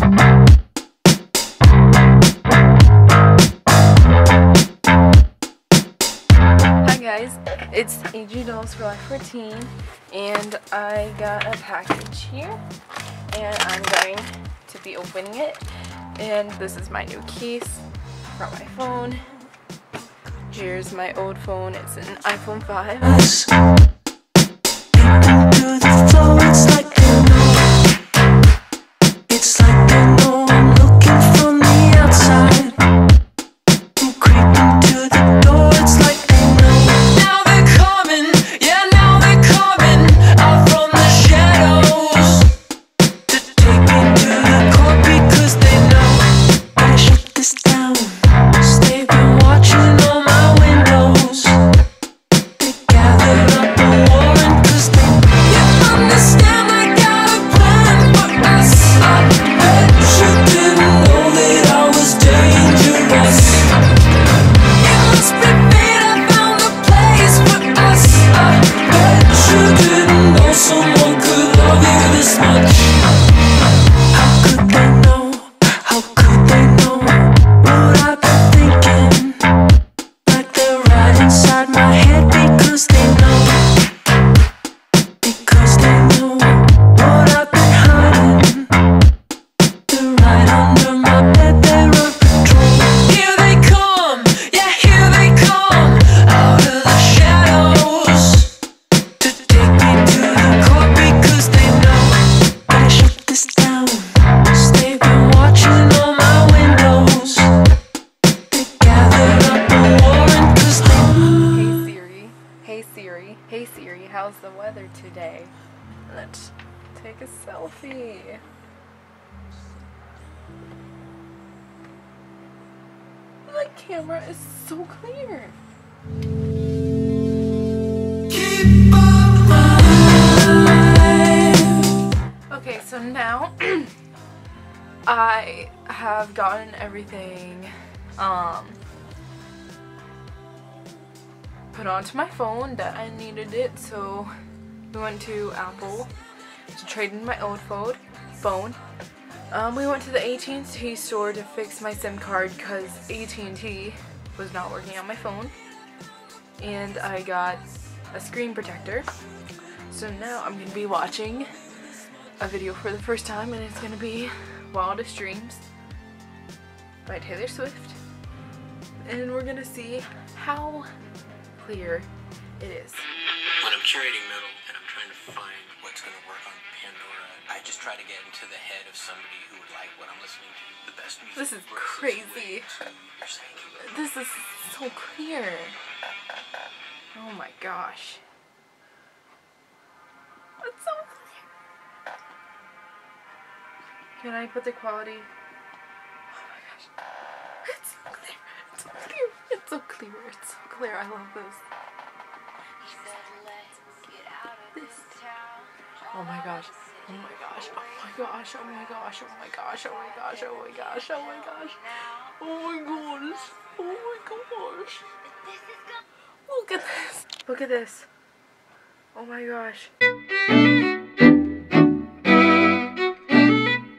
Hi guys, it's AG Dolls for Life 14 and I got a package here and I'm going to be opening it, and this is my new case for my phone. Here's my old phone, it's an iPhone 5. Hey Siri, how's the weather today? Let's take a selfie. The camera is so clear. Okay, so now I have gotten everything put onto my phone that I needed it, so we went to Apple to trade in my old phone. We went to the AT&T store to fix my SIM card because AT&T was not working on my phone, and I got a screen protector. So now I'm going to be watching a video for the first time, and it's going to be Wildest Dreams by Taylor Swift, and we're going to see how clear it is. When I'm curating metal and I'm trying to find what's going to work on Pandora, I just try to get into the head of somebody who would like what I'm listening to. The best music. This is crazy. This is so clear. Oh my gosh. It's so clear. Can I put the quality? Oh my gosh. It's so clear. It's so clear. It's so clear. It's so clear. I love this. Oh my gosh. Oh my gosh. Oh my gosh. Oh my gosh. Oh my gosh. Oh my gosh. Oh my gosh. Oh my gosh. Oh my gosh. Oh my gosh. Look at this. Look at this. Oh my gosh.